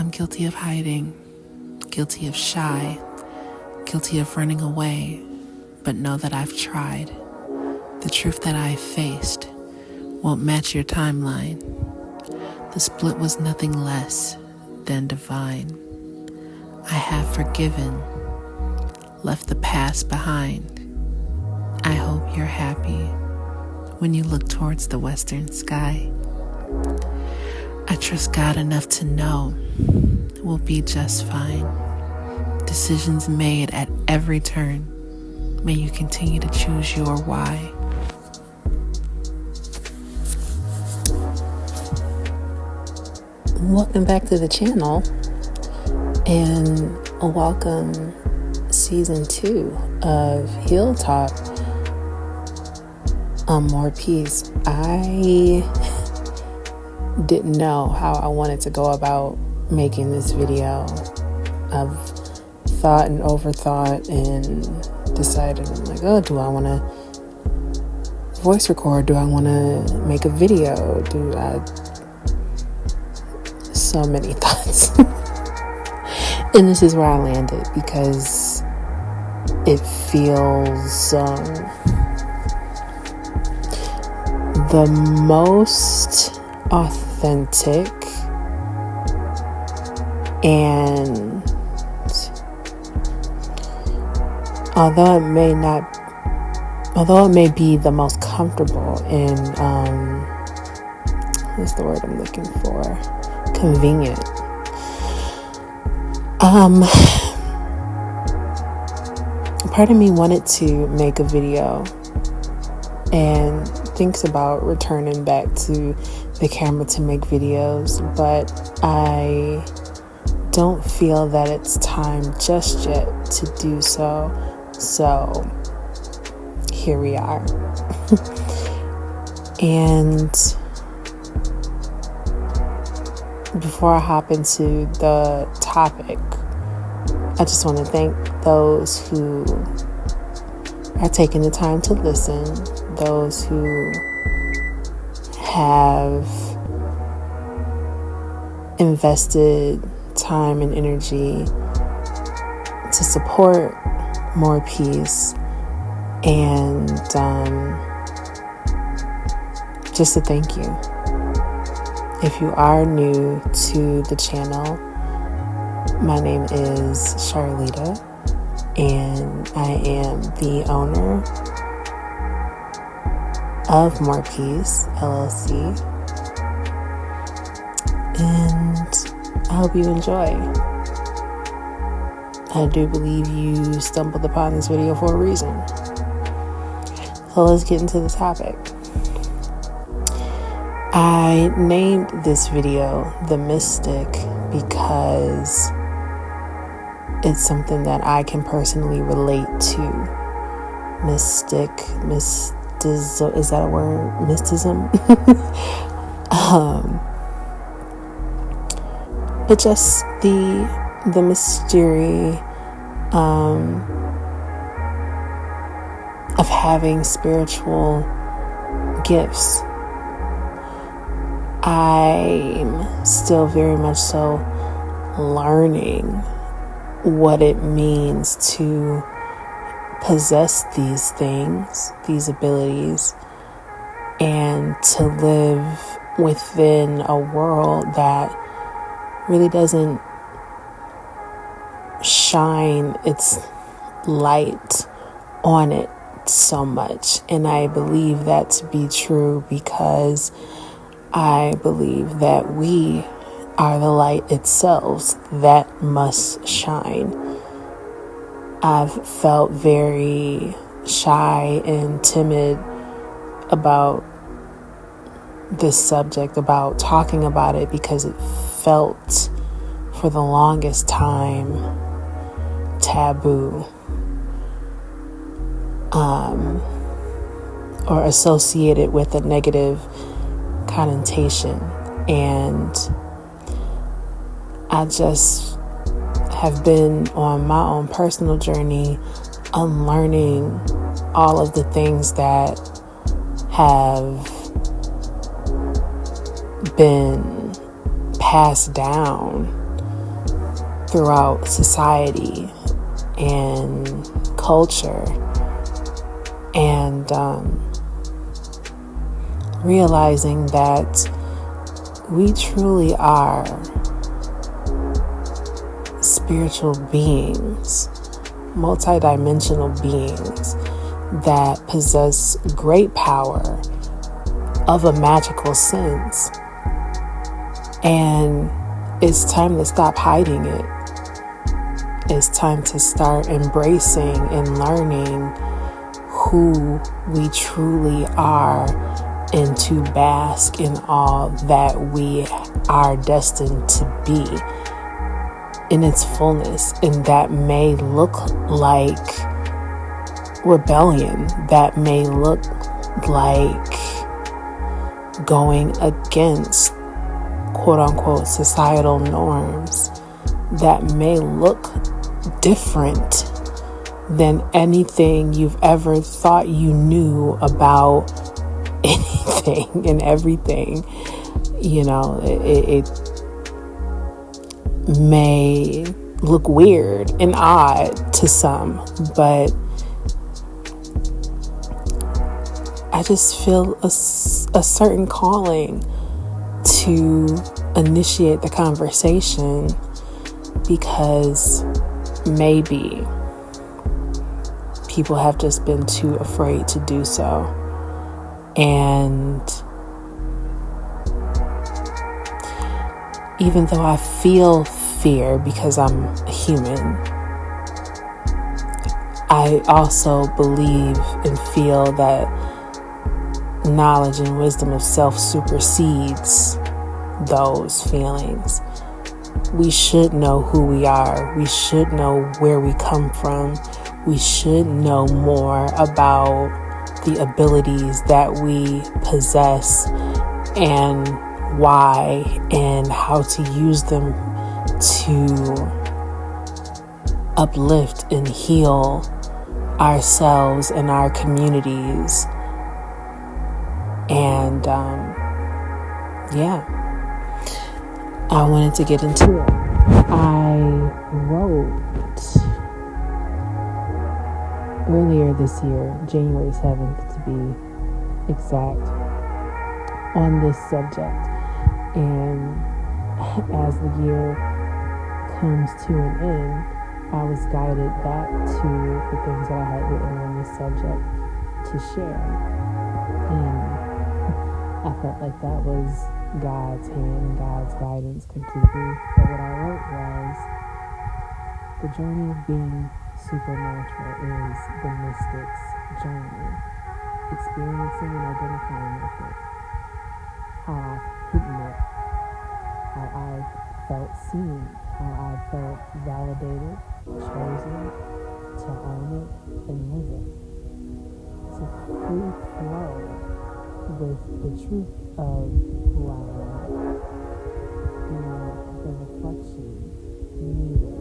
I'm guilty of hiding, guilty of shy, guilty of running away, but know that I've tried. The truth that I've faced won't match your timeline. The split was nothing less than divine. I have forgiven, left the past behind. I hope you're happy when you look towards the western sky. I trust God enough to know we'll be just fine. Decisions made at every turn. May you continue to choose your why. Welcome back to the channel, and welcome season 2 of Heal Talk on More Peace. I didn't know how I wanted to go about making this video. I've thought and overthought and decided, I'm like, oh, do I want to voice record? Do I want to make a video? So many thoughts. And this is where I landed because it feels the most authentic, and although it may be the most comfortable and what's the word I'm looking for? Convenient. Part of me wanted to make a video and thinks about returning back to the camera to make videos, but I don't feel that it's time just yet to do so. So here we are. And before I hop into the topic, I just want to thank those who are taking the time to listen, those who have invested time and energy to support More Peace, and just a thank you. If you are new to the channel, my name is Charlita, and I am the owner of More Peace LLC, and I hope you enjoy. I do believe you stumbled upon this video for a reason. So let's get into the topic. I named this video The Mystic because it's something that I can personally relate to. Mysticism, is that a word? Mysticism? But just the mystery of having spiritual gifts. I'm still very much so learning what it means to possess these things, these abilities, and to live within a world that really doesn't shine its light on it so much. And I believe that to be true because I believe that we are the light itself that must shine. I've felt very shy and timid about this subject, about talking about it, because it felt for the longest time taboo, or associated with a negative connotation. And I just have been on my own personal journey, unlearning all of the things that have been passed down throughout society and culture, and realizing that we truly are spiritual beings, multidimensional beings that possess great power of a magical sense. And it's time to stop hiding it. It's time to start embracing and learning who we truly are, and to bask in all that we are destined to be in its fullness. And that may look like rebellion, that may look like going against quote unquote societal norms, that may look different than anything you've ever thought you knew about anything and everything. You know, it may look weird and odd to some, but I just feel a certain calling to initiate the conversation, because maybe people have just been too afraid to do so. And even though I feel fear because I'm a human, I also believe and feel that knowledge and wisdom of self supersedes those feelings. We should know who we are. We should know where we come from. We should know more about the abilities that we possess and why, and how to use them to uplift and heal ourselves and our communities. And I wanted to get into it. I wrote earlier this year, January 7th to be exact, on this subject. And as the year comes to an end, I was guided back to the things that I had written on this subject to share. And I felt like that was God's hand, God's guidance completely. But what I wrote was, the journey of being supernatural is the mystic's journey, experiencing and identifying with it, how I've hidden it, how I've felt seen, how I've felt validated, chosen to own it and live it. It's a free flow with the truth of who I am, and the reflection needed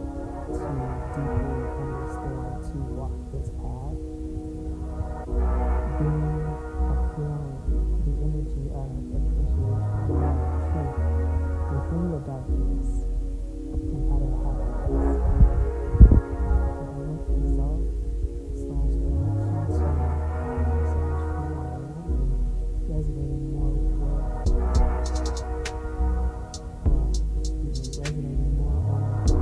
to deeply understand, to walk this path, being a feeling, the energy of appreciation, love, truth within the darkness, and how to have peace. The direct result / connection to resonating more with resonating more on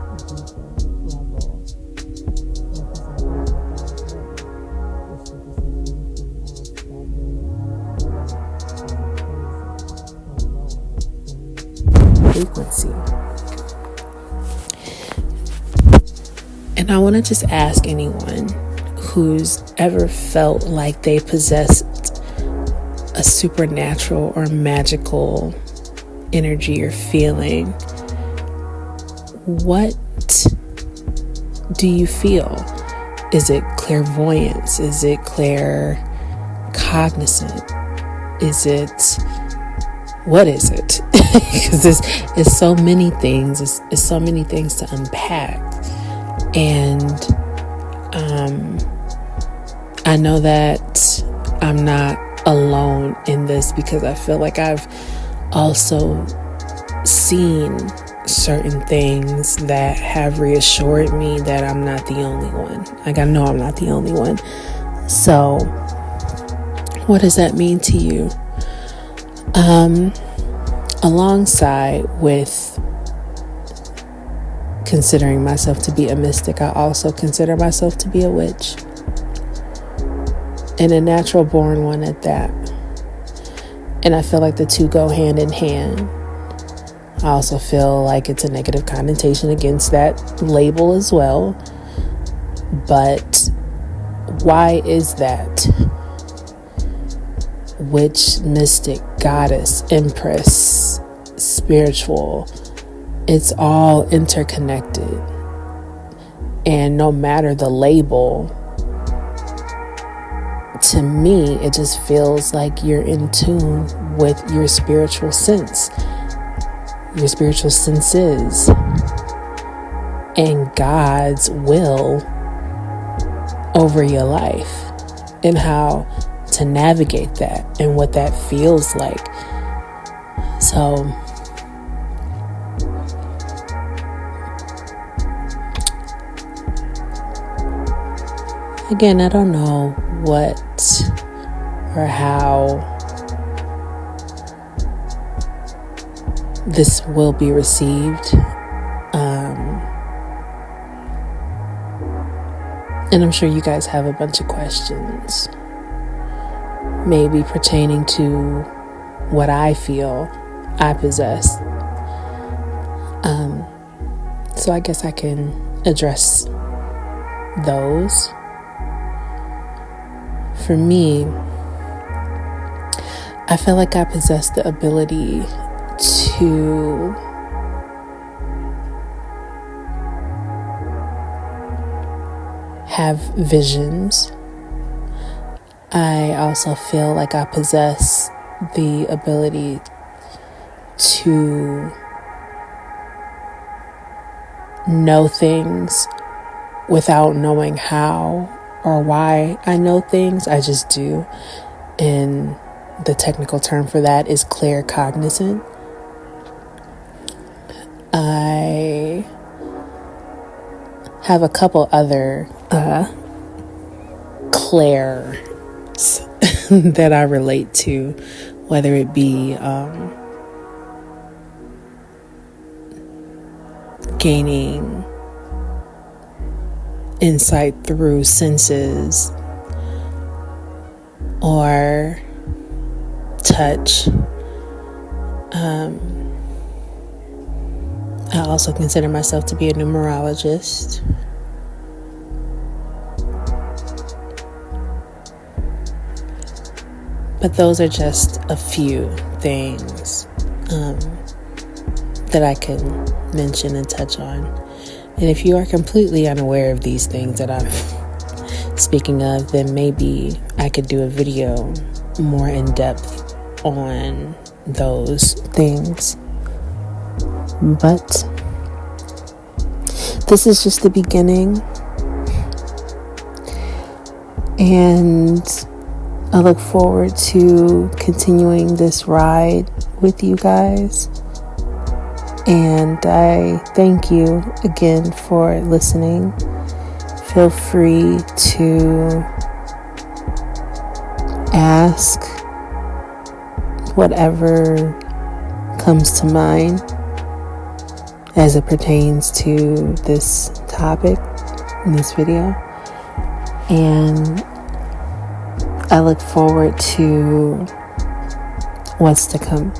a deeper level, frequency. And I want to just ask anyone who's ever felt like they possessed a supernatural or magical energy or feeling, what do you feel? Is it clairvoyance? Is it claircognizant? What is it? Because it's so many things. It's so many things to unpack. And I know that I'm not alone in this, because I feel like I've also seen certain things that have reassured me that I'm not the only one. Like, I know I'm not the only one. So, what does that mean to you? Alongside with considering myself to be a mystic, I also consider myself to be a witch. And a natural born one at that. And I feel like the two go hand in hand. I also feel like it's a negative connotation against that label as well. But why is that? Witch, mystic, goddess, empress, spiritual, it's all interconnected. And no matter the label, to me, it just feels like you're in tune with your spiritual sense, your spiritual senses, and God's will over your life, and how to navigate that and what that feels like. So, again, I don't know what or how this will be received. And I'm sure you guys have a bunch of questions, maybe pertaining to what I feel I possess. So I guess I can address those. For me, I feel like I possess the ability to have visions. I also feel like I possess the ability to know things without knowing how or why I know things. I just do. And the technical term for that is claircognizant. I have a couple other clairs that I relate to, whether it be gaining insight through senses or touch. I also consider myself to be a numerologist. But those are just a few things that I can mention and touch on. And if you are completely unaware of these things that I'm speaking of, then maybe I could do a video more in depth on those things. But this is just the beginning. And I look forward to continuing this ride with you guys. And I thank you again for listening. Feel free to ask whatever comes to mind as it pertains to this topic in this video. And I look forward to what's to come.